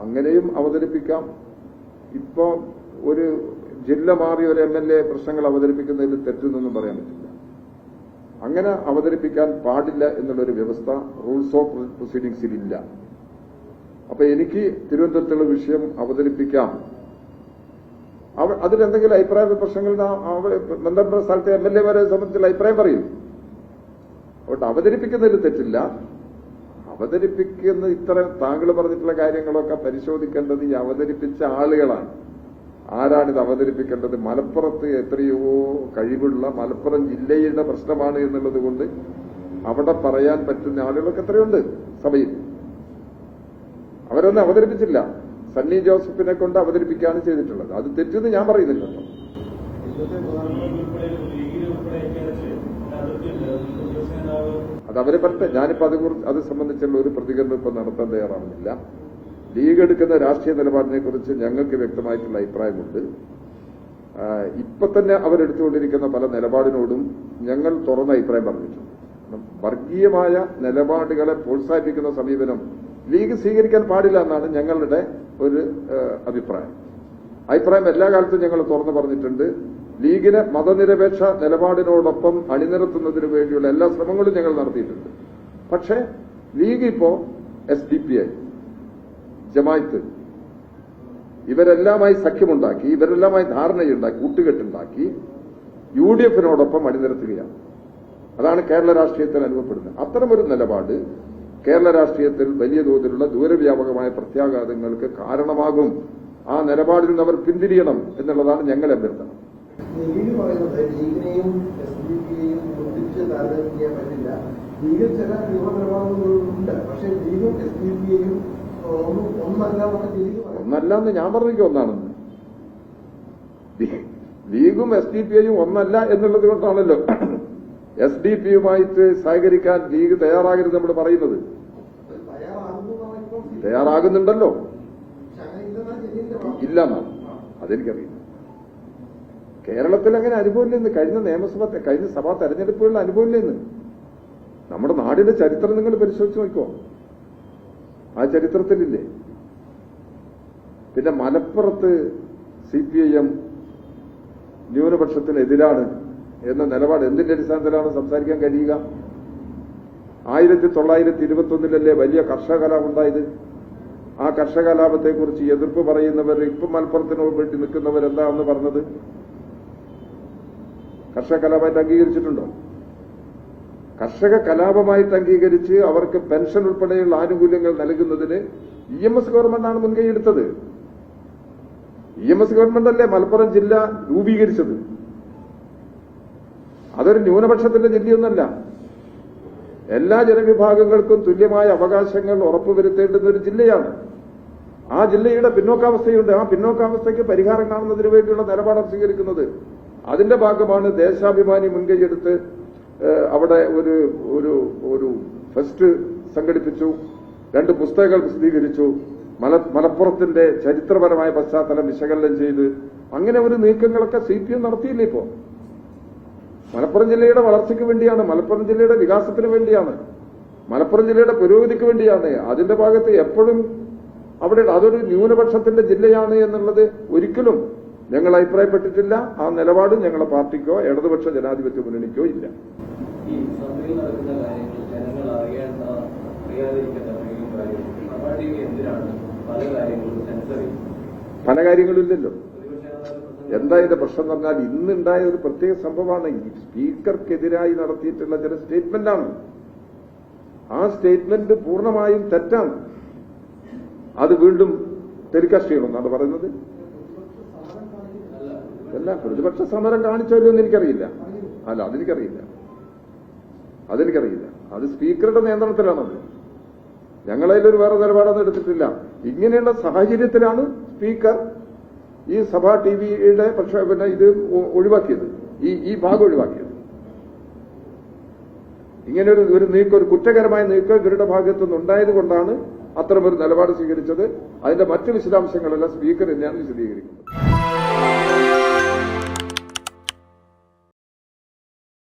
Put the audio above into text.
അങ്ങനെയും അവതരിപ്പിക്കാം. ഇപ്പോ ഒരു ജില്ല മാറി ഒരു MLA പ്രശ്നങ്ങൾ അവതരിപ്പിക്കുന്നതിൽ തെറ്റെന്നൊന്നും പറയാൻ പറ്റില്ല. അങ്ങനെ അവതരിപ്പിക്കാൻ പാടില്ല എന്നുള്ളൊരു വ്യവസ്ഥ റൂൾസ് ഓഫ് പ്രൊസീഡിംഗ്സിൽ ഇല്ല. അപ്പൊ എനിക്ക് തിരുവനന്തപുരത്തുള്ള വിഷയം അവതരിപ്പിക്കാം. അതിലെന്തെങ്കിലും അഭിപ്രായ പ്രശ്നങ്ങൾ ബന്ധപ്പെട്ട സ്ഥലത്തെ MLA-മാരെ സംബന്ധിച്ചുള്ള അഭിപ്രായം പറയും. അതുകൊണ്ട് അവതരിപ്പിക്കുന്നതിൽ തെറ്റില്ല. അവതരിപ്പിക്കുന്ന ഇത്തരം താങ്കൾ പറഞ്ഞിട്ടുള്ള കാര്യങ്ങളൊക്കെ പരിശോധിക്കേണ്ടത് ഈ അവതരിപ്പിച്ച ആളുകളാണ്. ആരാണിത് അവതരിപ്പിക്കേണ്ടത്? മലപ്പുറത്ത് എത്രയോ കഴിവുള്ള മലപ്പുറം ജില്ലയുടെ പ്രശ്നമാണ് എന്നുള്ളത് കൊണ്ട് അവിടെ പറയാൻ പറ്റുന്ന ആളുകളൊക്കെ എത്രയുണ്ട് സഭയിൽ. അവരൊന്നും അവതരിപ്പിച്ചില്ല. സണ്ണി ജോസഫിനെ കൊണ്ട് അവതരിപ്പിക്കുകയാണ് ചെയ്തിട്ടുള്ളത്. അത് തെറ്റെന്ന് ഞാൻ പറയുന്നില്ലല്ലോ. അത് അവരെ പറട്ടെ. ഞാനിപ്പോ അത് സംബന്ധിച്ചുള്ള ഒരു പ്രതികരണം ഇപ്പൊ നടത്താൻ തയ്യാറാവുന്നില്ല. ലീഗ് എടുക്കുന്ന രാഷ്ട്രീയ നിലപാടിനെ കുറിച്ച് ഞങ്ങൾക്ക് വ്യക്തമായിട്ടുള്ള അഭിപ്രായമുണ്ട്. ഇപ്പൊ തന്നെ അവരെടുത്തുകൊണ്ടിരിക്കുന്ന പല നിലപാടിനോടും ഞങ്ങൾ തുറന്ന അഭിപ്രായം പറഞ്ഞിട്ടുണ്ട്. വർഗീയമായ നിലപാടുകളെ പ്രോത്സാഹിപ്പിക്കുന്ന സമീപനം ലീഗ് സ്വീകരിക്കാൻ പാടില്ല എന്നാണ് ഞങ്ങളുടെ ഒരു അഭിപ്രായം. എല്ലാ കാലത്തും ഞങ്ങൾ തുറന്നു പറഞ്ഞിട്ടുണ്ട്. ലീഗിനെ മതനിരപേക്ഷ നിലപാടിനോടൊപ്പം അണിനിരത്തുന്നതിനു വേണ്ടിയുള്ള എല്ലാ ശ്രമങ്ങളും ഞങ്ങൾ നടത്തിയിട്ടുണ്ട്. പക്ഷേ ലീഗ് ഇപ്പോ SDPI, ജമാഅത്ത് ഇവരെല്ലാമായി സഖ്യമുണ്ടാക്കി, ഇവരെല്ലാമായി ധാരണയുണ്ടാക്കി, കൂട്ടുകെട്ടുണ്ടാക്കി UDF-നോടൊപ്പം അണിനിരത്തുകയാണ്. അതാണ് കേരള രാഷ്ട്രീയത്തിൽ അനുഭവപ്പെടുന്നത്. അത്തരമൊരു നിലപാട് കേരള രാഷ്ട്രീയത്തിൽ വലിയ തോതിലുള്ള ദൂരവ്യാപകമായ പ്രത്യാഘാതങ്ങൾക്ക് കാരണമാകും. ആ നിലപാടിൽ നിന്ന് അവർ പിന്തിരിയണം എന്നുള്ളതാണ് ഞങ്ങൾ അഭ്യർത്ഥന. ലീഗ് പറയുന്നത് ലീഗിനെയും SDPയെയും ഒന്നിച്ച് താരതമ്യം ചെയ്യാൻ പറ്റില്ല. ലീഗിൽ ചില നിലപാടുകളുണ്ട്. പക്ഷേ ലീഗും SDPയെയും ഒന്നല്ല എന്ന് ഞാൻ പറഞ്ഞിരിക്കും. ഒന്നാണെന്ന് ലീഗും SDPയെയും ഒന്നല്ല എന്നുള്ളത് കൊണ്ടാണല്ലോ SDPയുമായിട്ട് സഹകരിക്കാൻ ലീഗ് തയ്യാറാകരുത് നമ്മൾ പറയുന്നത്. തയ്യാറാകുന്നുണ്ടല്ലോ. ഇല്ലെന്നാണ് അതെനിക്കറിയില്ല. കേരളത്തിൽ അങ്ങനെ അനുഭവമില്ലെന്ന്. കഴിഞ്ഞ സഭാ തെരഞ്ഞെടുപ്പുകളിൽ അനുഭവമില്ലെന്ന്. നമ്മുടെ നാടിന്റെ ചരിത്രം നിങ്ങൾ പരിശോധിച്ച് നോക്കോ. ആ ചരിത്രത്തിലില്ലേ? പിന്നെ മലപ്പുറത്ത് CPIM ന്യൂനപക്ഷത്തിനെതിരാണ് എന്ന നിലപാട് എന്തിന്റെ അടിസ്ഥാനത്തിലാണ് സംസാരിക്കാൻ കഴിയുക? 1921 വലിയ കർഷക കലാപം ഉണ്ടായത്. ആ കർഷക കലാപത്തെക്കുറിച്ച് എതിർപ്പ് പറയുന്നവർ ഇപ്പം മലപ്പുറത്തിന് വേണ്ടി നിൽക്കുന്നവരെന്താണെന്ന് പറഞ്ഞത്? കർഷക കലാപമായിട്ട് അംഗീകരിച്ചിട്ടുണ്ടോ? കർഷക കലാപമായിട്ട് അംഗീകരിച്ച് അവർക്ക് പെൻഷൻ ഉൾപ്പെടെയുള്ള ആനുകൂല്യങ്ങൾ നൽകുന്നതിന് EMS ഗവൺമെന്റാണ് മുൻകൈയെടുത്തത്. EMS ഗവൺമെന്റല്ലേ മലപ്പുറം ജില്ല രൂപീകരിച്ചത്. അതൊരു ന്യൂനപക്ഷത്തിന്റെ ജില്ലയൊന്നല്ല. എല്ലാ ജനവിഭാഗങ്ങൾക്കും തുല്യമായ അവകാശങ്ങൾ ഉറപ്പുവരുത്തേണ്ടുന്ന ഒരു ജില്ലയാണ്. ആ ജില്ലയുടെ പിന്നോക്കാവസ്ഥയുണ്ട്. ആ പിന്നോക്കാവസ്ഥയ്ക്ക് പരിഹാരം കാണുന്നതിന് വേണ്ടിയുള്ള നിലപാടാണ് സ്വീകരിക്കുന്നത്. അതിന്റെ ഭാഗമാണ് ദേശാഭിമാനി മുൻകൈയെടുത്ത് അവിടെ ഒരു ഫെസ്റ്റ് സംഘടിപ്പിച്ചു. 2 പുസ്തകങ്ങൾ പ്രസിദ്ധീകരിച്ചു. മലപ്പുറത്തിന്റെ ചരിത്രപരമായ പശ്ചാത്തലം വിശകലനം ചെയ്ത് അങ്ങനെ ഒരു നീക്കങ്ങളൊക്കെ CPM നടത്തിയില്ലേ? ഇപ്പോ മലപ്പുറം ജില്ലയുടെ വളർച്ചയ്ക്ക് വേണ്ടിയാണ്, മലപ്പുറം ജില്ലയുടെ വികാസത്തിന് വേണ്ടിയാണ്, മലപ്പുറം ജില്ലയുടെ പുരോഗതിക്ക് വേണ്ടിയാണ്. അതിന്റെ ഭാഗത്ത് എപ്പോഴും അവിടെ അതൊരു ന്യൂനപക്ഷത്തിന്റെ ജില്ലയാണ് എന്നുള്ളത് ഒരിക്കലും ഞങ്ങൾ അഭിപ്രായപ്പെട്ടിട്ടില്ല. ആ നിലപാട് ഞങ്ങളുടെ പാർട്ടിക്കോ ഇടതുപക്ഷ ജനാധിപത്യ മുന്നണിക്കോ ഇല്ല. പല കാര്യങ്ങളും ഇല്ലല്ലോ. എന്താ ഇതിന്റെ പ്രശ്നം എന്ന് പറഞ്ഞാൽ ഇന്നുണ്ടായ ഒരു പ്രത്യേക സംഭവമാണ്. സ്പീക്കർക്കെതിരായി നടത്തിയിട്ടുള്ള ചില സ്റ്റേറ്റ്മെന്റാണ്. ആ സ്റ്റേറ്റ്മെന്റ് പൂർണ്ണമായും തെറ്റാണ്. അത് വീണ്ടും ടെലികാസ്റ്റ് ചെയ്യണമെന്നാണ് പറയുന്നത്. അല്ല, പ്രതിപക്ഷ സമരം കാണിച്ചല്ലോ എന്ന് എനിക്കറിയില്ല. അല്ല, അതെനിക്കറിയില്ല. അത് സ്പീക്കറുടെ നിയന്ത്രണത്തിലാണത്. ഞങ്ങളതിലൊരു വേറെ നിലപാടൊന്നും എടുത്തിട്ടില്ല. ഇങ്ങനെയുള്ള സാഹചര്യത്തിലാണ് സ്പീക്കർ ഈ സഭാ ടിവിയുടെ ഇത് ഒഴിവാക്കിയത്, ഈ ഭാഗം ഒഴിവാക്കിയത്. ഇങ്ങനെ ഒരു നീക്കം, ഒരു കുറ്റകരമായ നീക്കം ഇവരുടെ ഭാഗത്തുനിന്ന് ഉണ്ടായത് കൊണ്ടാണ് അത്തരമൊരു നിലപാട് സ്വീകരിച്ചത്. അതിന്റെ മറ്റ് വിശദാംശങ്ങളെല്ലാം സ്പീക്കർ തന്നെയാണ് വിശദീകരിക്കുന്നത്.